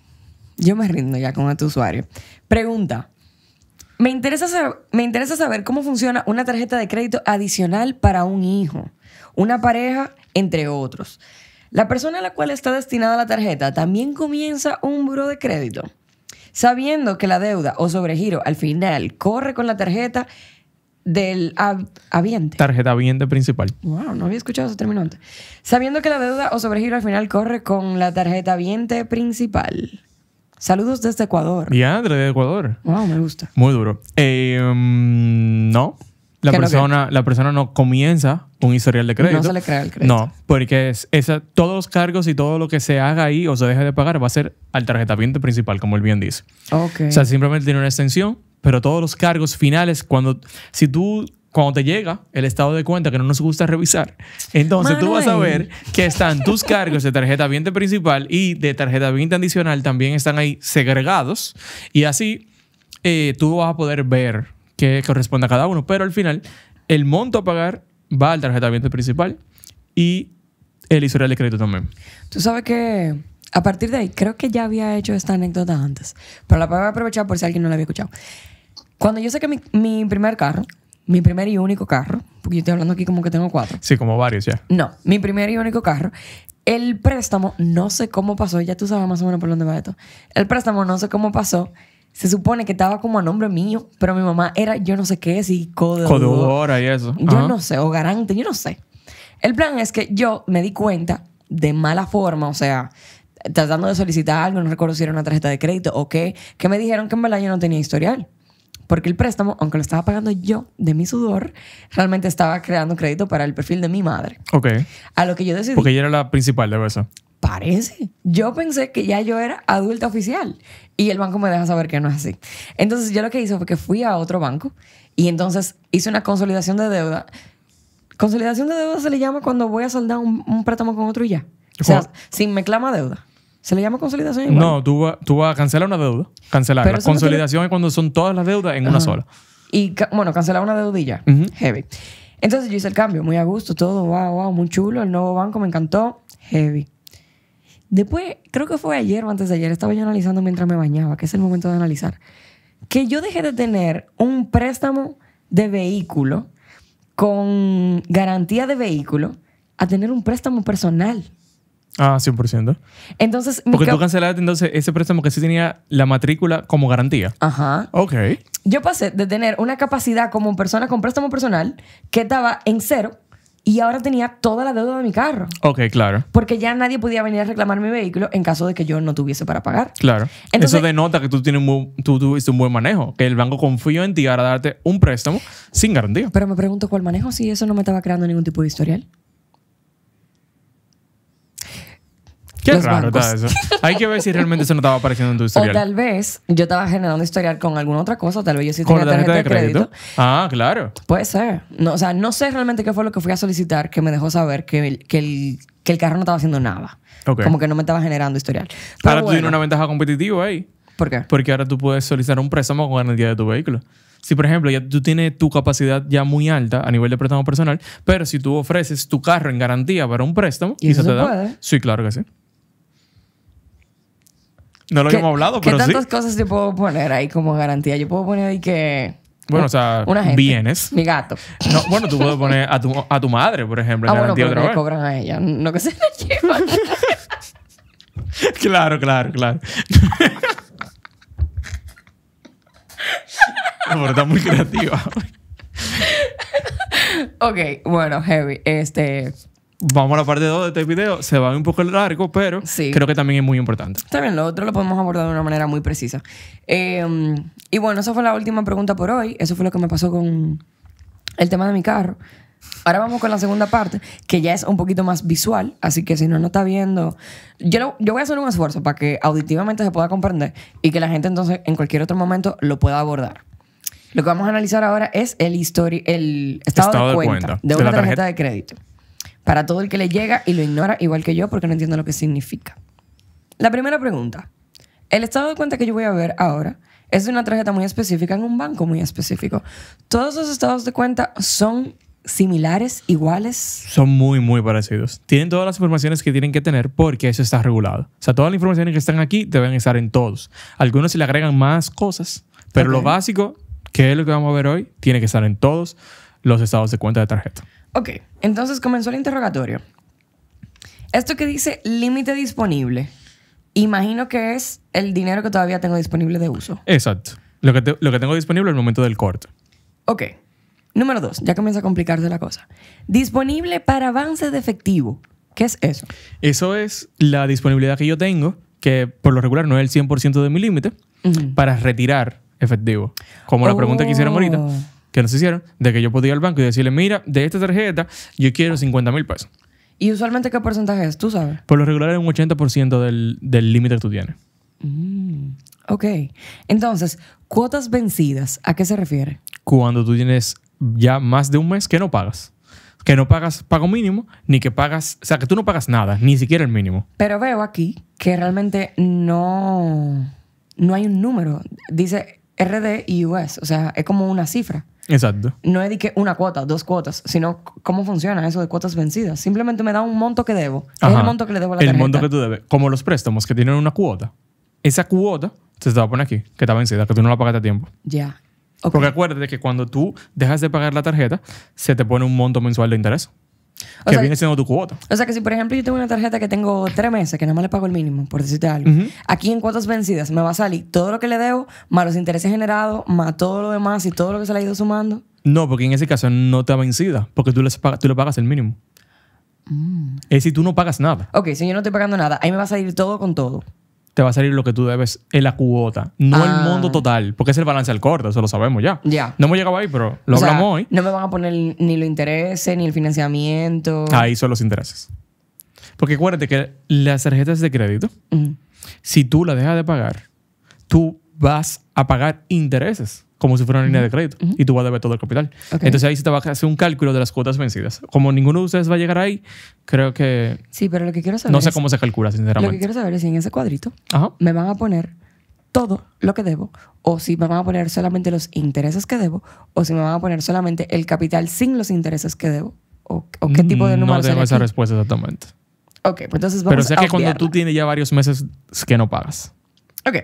Yo me rindo ya con este usuario. Pregunta. Me interesa saber cómo funciona una tarjeta de crédito adicional para un hijo, una pareja, entre otros. La persona a la cual está destinada la tarjeta también comienza un buró de crédito. Sabiendo que la deuda o sobregiro al final corre con la tarjeta del habiente.
Tarjeta viente principal.
Wow, no había escuchado ese término antes. Sabiendo que la deuda o sobregiro al final corre con la tarjeta viente principal. Saludos desde Ecuador.
Diandre de Ecuador.
Wow, me gusta.
Muy duro. No. La
¿Qué no
persona no comienza un historial de crédito.
No se le crea el crédito.
No, porque todos los cargos y todo lo que se haga ahí o se deje de pagar va a ser al tarjetaviente principal, como él bien dice.
Ok.
O sea, simplemente tiene una extensión, pero todos los cargos finales, cuando te llega el estado de cuenta que no nos gusta revisar, entonces tú vas a
Manuel.
ver que están tus cargos de tarjeta viente principal y de tarjeta viente adicional también están ahí segregados y así tú vas a poder ver qué corresponde a cada uno, pero al final el monto a pagar va al tarjeta viente principal y el historial de crédito también.
Tú sabes que a partir de ahí, creo que ya había hecho esta anécdota antes, pero la voy a aprovechar por si alguien no la había escuchado. Cuando yo saqué mi primer carro, mi primer y único carro, porque yo estoy hablando aquí como que tengo 4.
Sí, como varios ya.
No, mi primer y único carro. El préstamo, no sé cómo pasó, ya tú sabes más o menos por dónde va esto. El préstamo, no sé cómo pasó. Se supone que estaba como a nombre mío, pero mi mamá era, yo no sé qué, si
Codeudora y eso.
yo
Ajá.
no sé, o garante, yo no sé. El plan es que yo me di cuenta de mala forma, o sea, tratando de solicitar algo, no recuerdo si era una tarjeta de crédito o qué, que me dijeron que en verdad yo no tenía historial. Porque el préstamo, aunque lo estaba pagando yo de mi sudor, realmente estaba creando crédito para el perfil de mi madre.
Ok.
A lo que yo decidí,
Porque ella era la principal de eso.
parece. Yo pensé que ya yo era adulta oficial y el banco me deja saber que no es así. Entonces yo lo que hice fue que fui a otro banco y entonces hice una consolidación de deuda. Consolidación de deuda se le llama cuando voy a saldar un préstamo con otro y ya. O sea,
¿Cómo?
si me clama deuda. ¿Se le llama consolidación igual?
No, tú vas a cancelar una deuda. Cancelarla.
Pero eso no
Consolidación es cuando son todas las deudas en una sola.
Y, bueno, cancelar una deudilla.
Ujú.
Heavy. Entonces yo hice el cambio. Muy a gusto, todo. Wow, wow, muy chulo. El nuevo banco me encantó. Heavy. Después, creo que fue ayer o antes de ayer, estaba yo analizando mientras me bañaba, que es el momento de analizar. que yo dejé de tener un préstamo de vehículo con garantía de vehículo a tener un préstamo personal.
Ah, 100%.
Entonces,
porque tú cancelaste entonces ese préstamo que sí tenía la matrícula como garantía.
Ajá.
Ok.
Yo pasé de tener una capacidad como persona con préstamo personal que estaba en 0 y ahora tenía toda la deuda de mi carro.
Ok, claro.
Porque ya nadie podía venir a reclamar mi vehículo en caso de que yo no tuviese para pagar.
Claro.
Entonces,
eso denota que tú tuviste un buen manejo. Que el banco confió en ti para darte un préstamo sin garantía.
Pero me pregunto cuál manejo si eso no me estaba creando ningún tipo de historial.
Qué
Los
raro
bancos.
está eso. Hay que ver si realmente eso no estaba apareciendo en tu historial.
O tal vez yo estaba generando historial con alguna otra cosa. Tal vez yo sí
¿Con
tenía
la
tarjeta de crédito.
Ah, claro.
Puede ser. No, o sea, no sé realmente qué fue lo que fui a solicitar que me dejó saber que el carro no estaba haciendo nada.
Ok.
Como que no me estaba generando historial. Pero
Ahora tú
bueno,
tienes una ventaja competitiva ahí.
¿por qué?
Porque ahora tú puedes solicitar un préstamo con garantía de tu vehículo. Si, por ejemplo, ya tú tienes tu capacidad ya muy alta a nivel de préstamo personal, pero si tú ofreces tu carro en garantía para un préstamo,
¿Y eso
se
se
te da.
puede?
Sí, claro que sí. No lo
¿Qué-
habíamos hablado,
¿Qué
pero sí.
tantas cosas yo puedo poner ahí como garantía? Yo puedo poner ahí que...
Bueno, o sea,
una gente,
bienes.
mi gato.
No, bueno, tú puedes poner a tu madre, por ejemplo, en
Bueno,
garantía
pero que
otra
le
vez.
cobran a ella. No que se la llevan.
Claro. No, pero está muy creativa.
Ok, bueno, heavy.
Vamos a la parte 2 de este video. Se va un poco largo, pero
Sí.
creo que también es muy importante.
También lo otro lo podemos abordar de una manera muy precisa. Y bueno, esa fue la última pregunta por hoy. Eso fue lo que me pasó con el tema de mi carro. Ahora vamos con la segunda parte, que ya es un poquito más visual. Así que si no está viendo... Yo voy a hacer un esfuerzo para que auditivamente se pueda comprender y que la gente entonces en cualquier otro momento lo pueda abordar. Lo que vamos a analizar ahora es el estado de cuenta de una tarjeta de crédito. Para todo el que le llega y lo ignora igual que yo porque no entiendo lo que significa. La primera pregunta. El estado de cuenta que yo voy a ver ahora es de una tarjeta muy específica en un banco muy específico. Todos los estados de cuenta son similares, iguales.
Son muy, muy parecidos. Tienen todas las informaciones que tienen que tener porque eso está regulado. O sea, todas las informaciones que están aquí deben estar en todos. Algunos se le agregan más cosas, pero lo básico, que es lo que vamos a ver hoy, tiene que estar en todos los estados de cuenta de tarjeta.
Ok, entonces comenzó el interrogatorio. Esto que dice límite disponible, imagino que es el dinero que todavía tengo disponible de uso.
Exacto. Lo que tengo disponible al momento del corte.
Ok. Número 2, ya comienza a complicarse la cosa. Disponible para avance de efectivo. ¿Qué es eso?
Eso es la disponibilidad que yo tengo, que por lo regular no es el 100% de mi límite, para retirar efectivo. Como la pregunta que hicieron ahorita, que nos hicieron, de que yo podía ir al banco y decirle, mira, de esta tarjeta yo quiero 50,000 pesos.
¿Y usualmente qué porcentaje es? ¿Tú sabes?
Por lo regular es un 80% del límite que tú tienes.
Ok. Entonces, cuotas vencidas, ¿a qué se refiere?
Cuando tú tienes ya más de un mes que no pagas. Que no pagas pago mínimo, ni que pagas... O sea, que tú no pagas nada, ni siquiera el mínimo.
Pero veo aquí que realmente no hay un número. Dice RD y US. O sea, es como una cifra.
Exacto.
No es de que una cuota, 2 cuotas, sino cómo funciona eso de cuotas vencidas. Simplemente me da un monto que debo. Es el monto que le debo a la tarjeta.
El monto que tú debes. Como los préstamos que tienen una cuota. Esa cuota se te va a poner aquí, que está vencida, que tú no la pagaste a tiempo.
Ya. Ok.
Porque acuérdate que cuando tú dejas de pagar la tarjeta, se te pone un monto mensual de interés.
O
Que
sea,
viene siendo tu cuota.
O sea que si, por ejemplo, yo tengo una tarjeta que tengo 3 meses, que nada más le pago el mínimo, por decirte algo, aquí en cuotas vencidas me va a salir todo lo que le debo, más los intereses generados, más todo lo demás y todo lo que se le ha ido sumando.
No, porque en ese caso no está vencida, porque tú le pagas el mínimo. Es decir, tú no pagas nada.
Ok, si yo no estoy pagando nada, ahí me va a salir todo con todo.
Te va a salir lo que tú debes en la cuota, no el monto total, porque es el balance al corte, eso lo sabemos ya.
Ya.
No hemos llegado ahí, pero lo
O sea,
hablamos hoy.
no me van a poner ni los intereses, ni el financiamiento.
Ahí son los intereses. Porque acuérdate que las tarjetas de crédito, si tú las dejas de pagar, tú vas a pagar intereses, como si fuera una línea de crédito, y tú vas a deber todo el capital.
Ok.
Entonces ahí se te va a hacer un cálculo de las cuotas vencidas. Como ninguno de ustedes va a llegar ahí, creo que
Sí, pero lo que quiero saber
no sé
es-
cómo se calcula,
Lo que
sinceramente.
quiero saber es si en ese cuadrito
Ajá.
me van a poner todo lo que debo, o si me van a poner solamente los intereses que debo, o si me van a poner solamente el capital sin los intereses que debo, o qué tipo de número
No tengo
sale
esa
aquí.
respuesta exactamente.
Ok, pues entonces vamos
Pero sé
a
que cuando
obviarla.
tú tienes ya varios meses que no pagas.
Ok.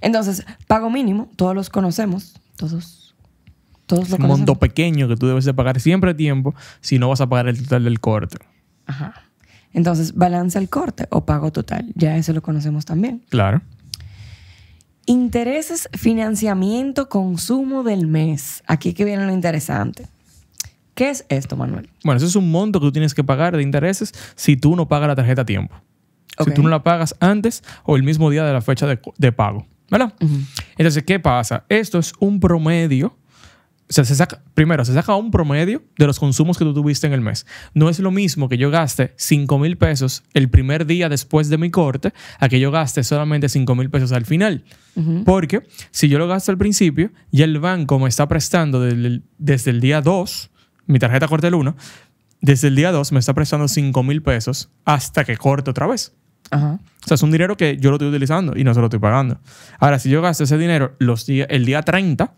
Entonces, pago mínimo, todos los conocemos. Todos lo
Un
conocemos.
monto pequeño que tú debes de pagar siempre a tiempo si no vas a pagar el total del corte.
Ajá. Entonces, balance al corte o pago total. Ya eso lo conocemos también.
Claro.
Intereses, financiamiento, consumo del mes. Aquí es que viene lo interesante. ¿Qué es esto, Manuel?
Bueno, eso es un monto que tú tienes que pagar de intereses si tú no pagas la tarjeta a tiempo.
Ok.
Si tú no la pagas antes o el mismo día de la fecha de pago. ¿Verdad? Entonces, ¿qué pasa? Esto es un promedio. O sea, primero, se saca un promedio de los consumos que tú tuviste en el mes. No es lo mismo que yo gaste 5,000 pesos el primer día después de mi corte a que yo gaste solamente 5,000 pesos al final. Porque si yo lo gasto al principio, ya el banco me está prestando desde el día 2, mi tarjeta corta el 1, desde el día 2 me está prestando 5,000 pesos hasta que corte otra vez.
Ajá.
O sea, es un dinero que yo lo estoy utilizando y no se lo estoy pagando. Ahora, si yo gasto ese dinero el día 30,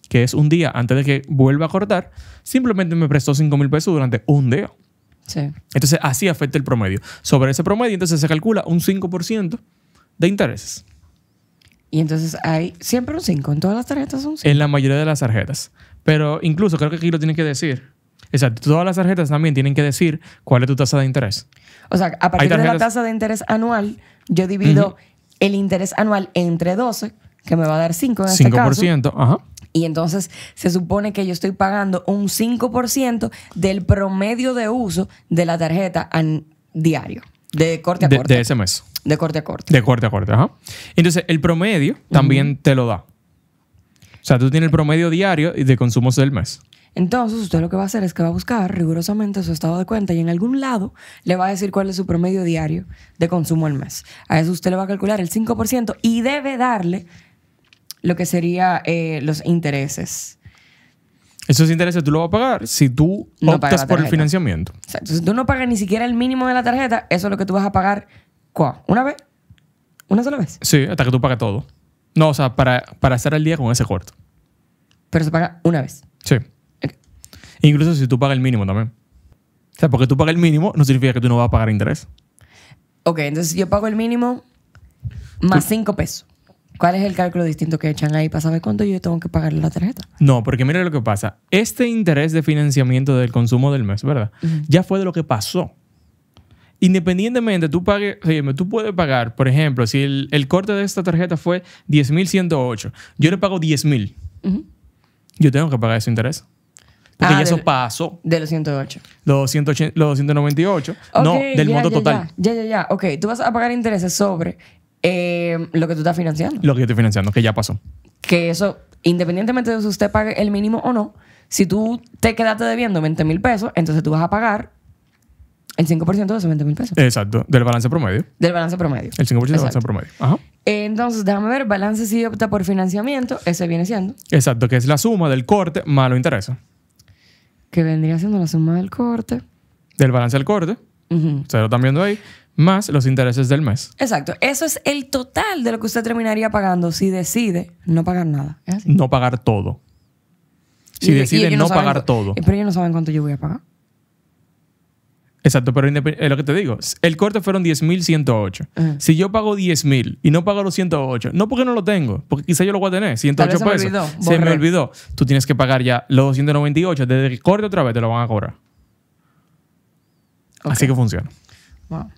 que es un día antes de que vuelva a cortar, simplemente me prestó 5,000 pesos durante un día.
Sí.
Entonces, así afecta el promedio. Sobre ese promedio, entonces se calcula un 5% de intereses.
Y entonces hay siempre un 5. En todas las tarjetas son 5.
En la mayoría de las tarjetas. Pero incluso creo que aquí lo tienen que decir. Exacto. Todas las tarjetas también tienen que decir cuál es tu tasa de interés.
O sea, a partir de la tasa de interés anual, yo divido el interés anual entre 12, que me va a dar 5 en este caso.
5%. Ajá.
Y entonces se supone que yo estoy pagando un 5% del promedio de uso de la tarjeta diario, de corte a corte.
De ese mes.
De corte a corte.
De corte a corte, ajá. Entonces, el promedio también te lo da. O sea, tú tienes el promedio diario de consumos del mes.
Entonces, usted lo que va a hacer es que va a buscar rigurosamente su estado de cuenta y en algún lado le va a decir cuál es su promedio diario de consumo al mes. A eso usted le va a calcular el 5% y debe darle lo que sería los intereses.
Esos intereses tú los vas a pagar si tú
No
optas
pagas la
por el
tarjeta.
financiamiento.
Exacto. Si tú no pagas ni siquiera el mínimo de la tarjeta, eso es lo que tú vas a pagar. ¿Cuál? ¿Una vez? ¿Una sola vez?
Sí, hasta que tú pagues todo. No, o sea, para estar al día con ese corte.
Pero se paga una vez.
Sí.
Ok.
Incluso si tú pagas el mínimo también. O sea, porque tú pagas el mínimo no significa que tú no vas a pagar interés.
Ok, entonces yo pago el mínimo más 5 pesos. ¿Cuál es el cálculo distinto que echan ahí para saber cuánto yo tengo que pagarle la tarjeta?
No, porque mira lo que pasa. Este interés de financiamiento del consumo del mes, ¿verdad? Ya fue de lo que pasó. Independientemente, tú puedes pagar, por ejemplo, si el corte de esta tarjeta fue 10,108, yo le pago 10,000. Yo tengo que pagar ese interés. Porque ya eso pasó.
De los 108.
Los 298.
Ok,
no, del monto total.
Ya. Ok, tú vas a pagar intereses sobre lo que tú estás financiando.
Lo que yo estoy financiando, que ya pasó.
Que eso, independientemente de si usted pague el mínimo o no, si tú te quedaste debiendo 20,000 pesos, entonces tú vas a pagar el 5% de esos 20,000 pesos.
Exacto, del balance promedio.
Del balance promedio.
El 5% del balance promedio. Ajá.
Entonces, déjame ver, balance si opta por financiamiento, ese viene siendo.
Exacto, que es la suma del corte más los intereses.
Que vendría siendo la suma del corte.
Del balance del corte, ustedes lo están viendo ahí, más los intereses del mes.
Exacto. Eso es el total de lo que usted terminaría pagando si decide no pagar nada. ¿Es así?
No pagar todo. Si decide
ellos
no
saben
pagar todo.
Pero ellos no saben cuánto yo voy a pagar.
Exacto, pero es lo que te digo. El corte fueron 10,108. Si yo pago 10,000 y no pago los 108, no porque no lo tengo, porque quizá yo lo voy a tener, 108
Tal vez
pesos.
se me
Se me olvidó. Tú tienes que pagar ya los 298. Desde que corte otra vez te lo van a cobrar.
Ok.
Así que funciona.
Wow.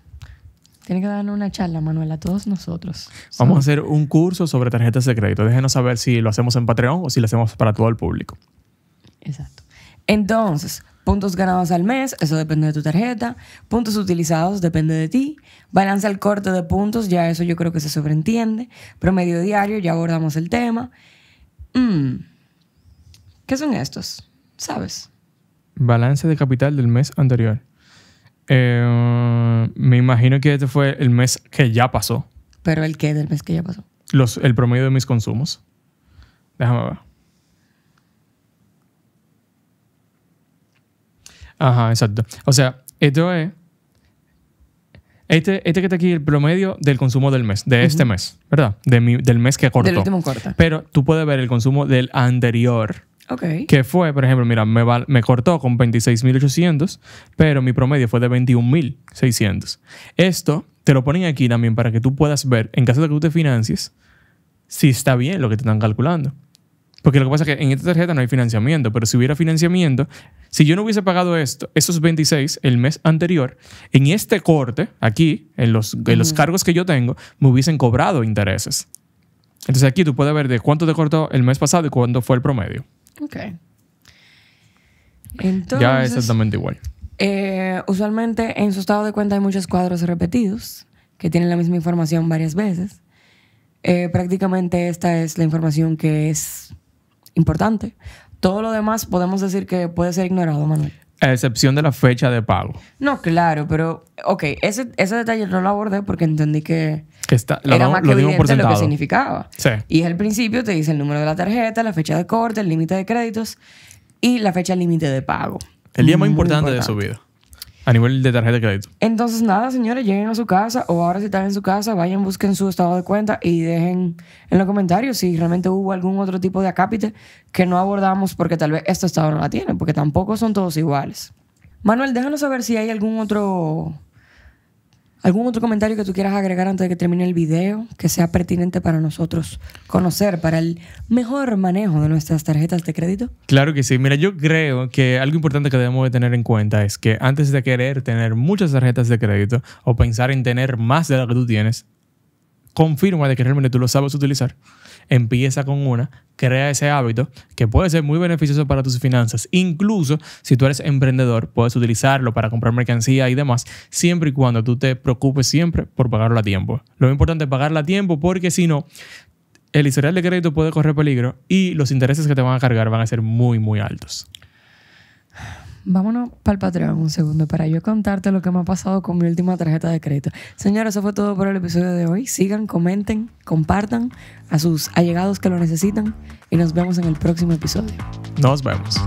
Tiene que darnos una charla, Manuel, a todos nosotros.
Vamos a hacer un curso sobre tarjetas de crédito. Déjenos saber si lo hacemos en Patreon o si lo hacemos para todo el público.
Exacto. Entonces, puntos ganados al mes, eso depende de tu tarjeta. Puntos utilizados, depende de ti. Balance al corte de puntos, ya eso yo creo que se sobreentiende. Promedio diario, ya abordamos el tema. ¿Qué son estos? ¿Sabes?
Balance de capital del mes anterior. Me imagino que este fue el mes que ya pasó.
¿Pero el qué del mes que ya pasó?
El promedio de mis consumos. Déjame ver. Ajá, exacto. O sea, esto es... Este que está aquí, el promedio del consumo del mes, de este mes, ¿verdad? Del mes que cortó.
Del último corte.
Pero tú puedes ver el consumo del anterior.
Ok.
Que fue, por ejemplo, mira, me cortó con 26,800, pero mi promedio fue de 21,600. Esto te lo ponen aquí también para que tú puedas ver, en caso de que tú te financies, si está bien lo que te están calculando. Porque lo que pasa es que en esta tarjeta no hay financiamiento, pero si hubiera financiamiento, si yo no hubiese pagado esos 26 el mes anterior, en este corte, aquí, en los cargos que yo tengo, me hubiesen cobrado intereses. Entonces aquí tú puedes ver de cuánto te cortó el mes pasado y cuánto fue el promedio.
Ok. Entonces,
ya es exactamente igual.
Usualmente en su estado de cuenta hay muchos cuadros repetidos que tienen la misma información varias veces. Prácticamente esta es la información que es importante. Todo lo demás podemos decir que puede ser ignorado, Manuel.
A excepción de la fecha de pago.
No, claro, pero ok, ese detalle no lo abordé porque entendí que
era
más que evidente lo que significaba.
Sí.
Y al principio te dice el número de la tarjeta, la fecha de corte, el límite de créditos y la fecha límite de pago.
El día más importante de su vida. A nivel de tarjeta de crédito.
Entonces, nada, señores, lleguen a su casa o ahora si están en su casa, vayan, busquen su estado de cuenta y dejen en los comentarios si realmente hubo algún otro tipo de acápite que no abordamos porque tal vez este estado no la tiene, porque tampoco son todos iguales. Manuel, déjanos saber si hay algún otro comentario que tú quieras agregar antes de que termine el video que sea pertinente para nosotros conocer para el mejor manejo de nuestras tarjetas de crédito.
Claro que sí. Mira, yo creo que algo importante que debemos de tener en cuenta es que antes de querer tener muchas tarjetas de crédito o pensar en tener más de lo que tú tienes, confirma de que realmente tú lo sabes utilizar. Empieza con una, crea ese hábito que puede ser muy beneficioso para tus finanzas. Incluso si tú eres emprendedor, puedes utilizarlo para comprar mercancía y demás, siempre y cuando tú te preocupes siempre por pagarlo a tiempo. Lo importante es pagarlo a tiempo porque si no, el historial de crédito puede correr peligro y los intereses que te van a cargar van a ser muy, muy altos.
Vámonos para el Patreon un segundo para yo contarte lo que me ha pasado con mi última tarjeta de crédito. Señores, eso fue todo por el episodio de hoy. Sigan, comenten, compartan a sus allegados que lo necesitan y nos vemos en el próximo episodio.
Nos vemos.